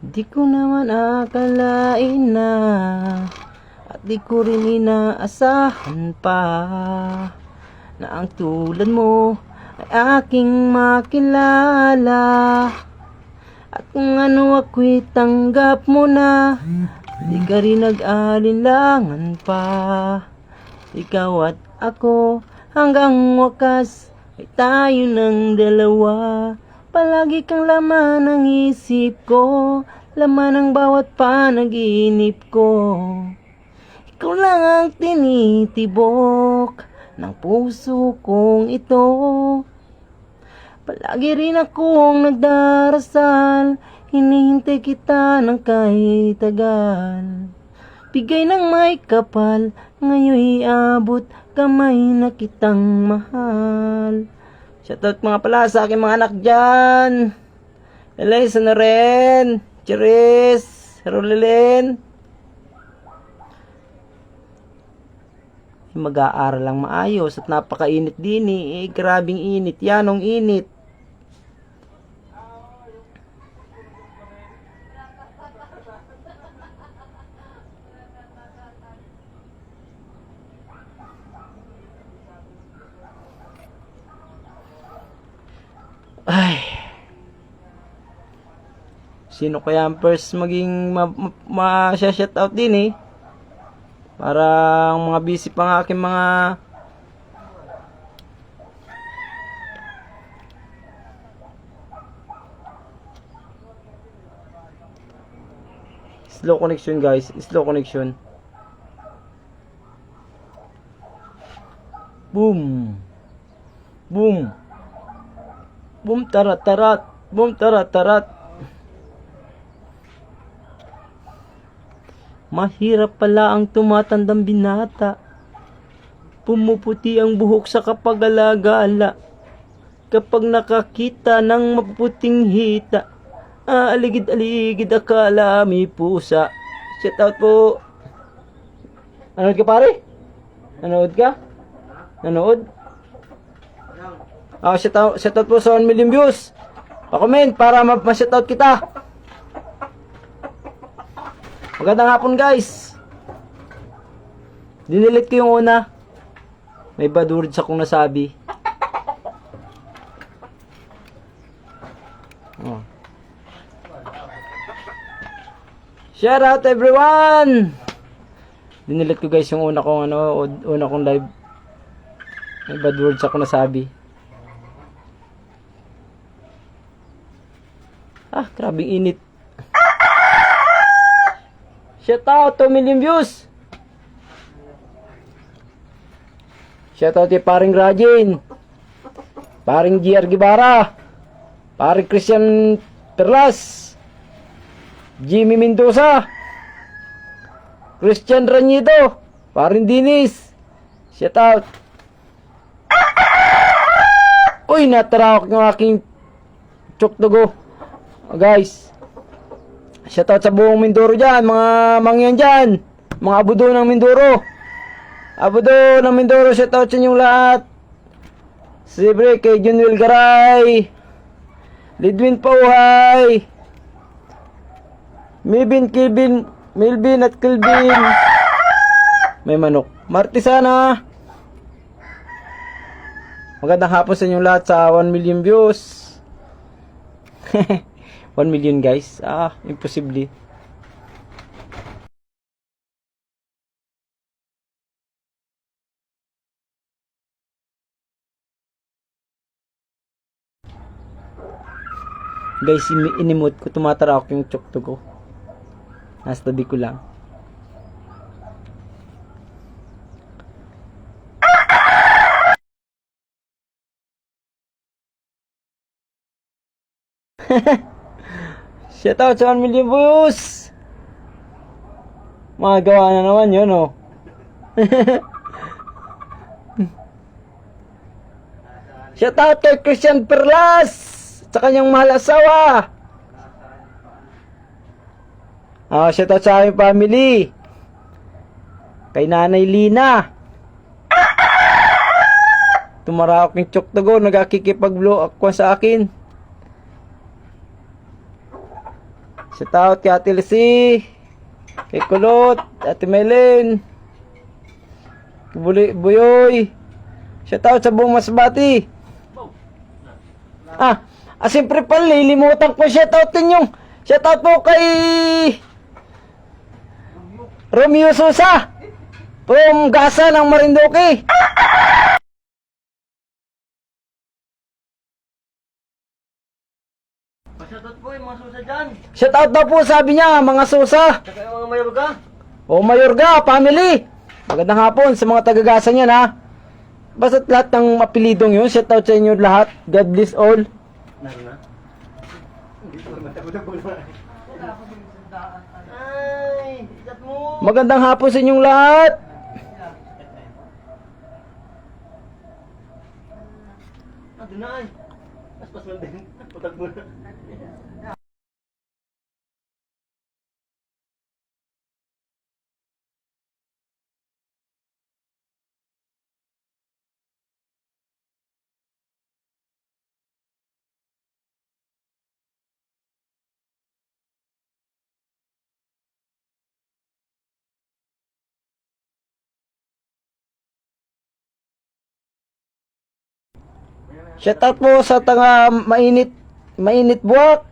Di ko naman akalain na at di ko rin inaasahan pa na ang tulad mo ay aking makilala. At kung ano ako'y tanggap mo na, di ka rin nag-alinlangan pa. Ikaw at ako hanggang wakas ay tayo ng dalawa. Palagi kang laman ng isip ko, laman ng bawat panaginip ko. Ikaw lang ang tinitibok ng puso kong ito. Palagi rin akong nagdarasal, hinihintay kita ng kahit tagal. Bigay ng may kapal, ngayon'y abot kamay na kitang mahal. Shoutout mga pala sa aking mga anak dyan. Eliza na rin. Cheris. Rolilin. Mag-aaral lang maayos at napakainit din eh. Grabing init. Yanong init. Ay. Sino kaya ang first maging ma-shoutout din eh? Parang mga busy pa nga aking mga slow connection guys, slow connection. Boom. Boom. Boom tarat tarat. Boom tarat tarat. Mahirap pala ang tumatandang binata. Pumuputi ang buhok sa kapag-alagala. Kapag nakakita ng maputing hita, aligid-aligid akala may pusa. Shout out po. Nanood ka pare? Nanood ka? Nanood? Shout out po sa 1 million views. Pa-comment para ma-shout out kita. Magandang hapon guys. Dinilit ko yung una. May bad words akong nasabi. Oh. Shout out everyone. Dinilit ko guys yung una kong una kong live. May bad words ako nasabi. Grabing init. Shout out 2 million views. Shout out kay paring Rajin, paring GR Gibara, paring Christian Perlas, Jimmy Mendoza, Christian Ranyido, paring Dinis. Shout out. Uy, natarawak ng aking tsuktugo. Guys, shoutout sa buong Mindoro dyan, mga mangyan dyan, mga abudo ng Mindoro. Abudo ng Mindoro, shoutout sa inyong lahat. Siyempre kay Junwil Garay, Lidwin Pauhay, Melvin at Kelvin. May manok. Martisana. Magandang hapon sa inyong lahat sa 1 million views. 1 million guys. Imposible. Guys, inimot ko, tumatarak yung tsukto ko. Nasa tabi ko lang. Shout out sa 1 million views. Magawa na naman yun, oh. Shout out kay Christian Perlas sa kanyang mahal asawa. Shout out sa aming family. Kay Nanay Lina. Tumarak ng tsuktago, nagkikipag-blow ako sa akin. Shout out kay Ate Lucy, kay Kulot, Ate Melen, Buyoy. Shout out sa buong Masbati. Siyempre pala, lilimutan ko shout out ninyong. Shout out po kay Romeo Sosa from Gasa ng Marinduque. Shoutout po yung mga susa dyan. Shout out daw po, sabi niya, mga Sosa. Saka yung mga mayorga. O Mayorga, family. Magandang hapon sa mga tagagasa niyan, ha. Basta lahat ng apelidong yun, shout out sa inyo lahat. God bless all. Naroon na? Hindi ko matagod-tagod na. Ay, ikat mo. Magandang hapon sa inyong lahat. Doon na ay. Aspas mo din. Putag mo na. Shout out po sa tanga mainit buwak.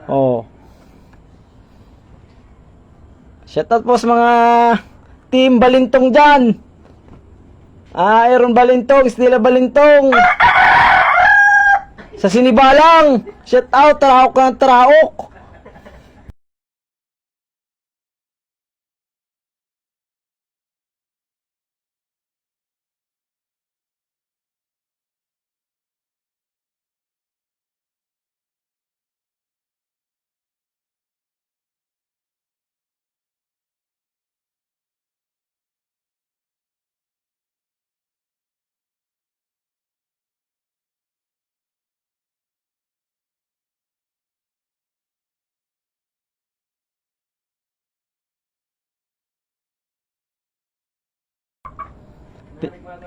Oh. Shout out po sa mga team Balintong dyan. Aaron Balintong, Stila Balintong. Sa Sinibalang. Shout out, Taraok ng Taraok.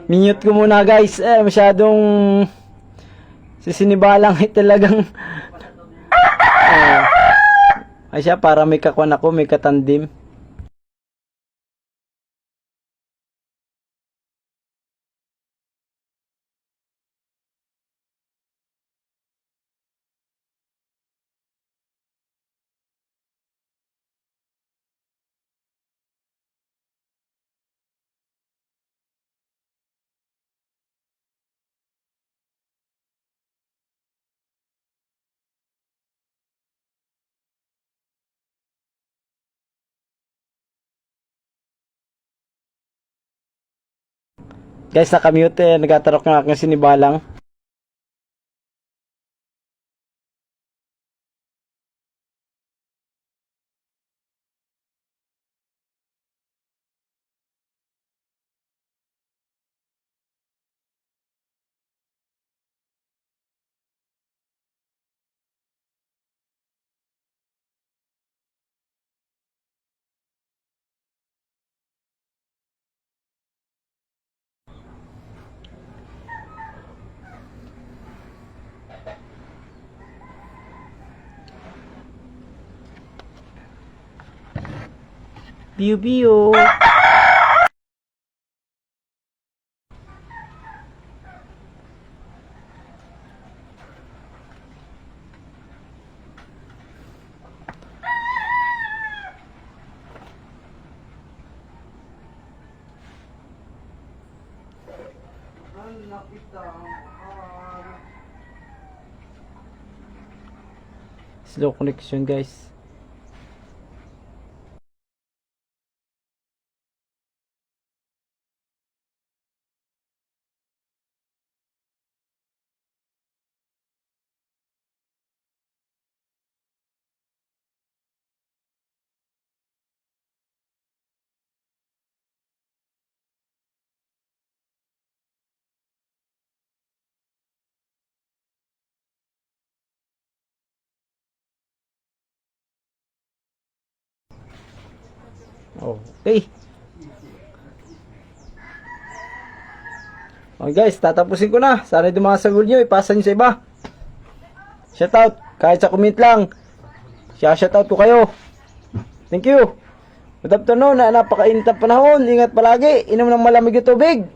Minute ko muna guys, masyadong sisinibalang ay talagang ay siya para may kakwan ako, may katandim. Guys, nakamute, nagatarok ng aking sinibalang. Biu biu. Slow connection guys. Okay. Okay guys, tatapusin ko na. Sana yung mga sagot nyo, ipasa nyo sa iba. Shoutout, kahit sa comment lang. Shoutout ko kayo. Thank you. Good afternoon, na napakainit ang panahon. Ingat palagi, inom ng malamig na tubig.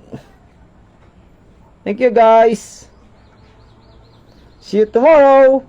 Thank you guys. See you tomorrow.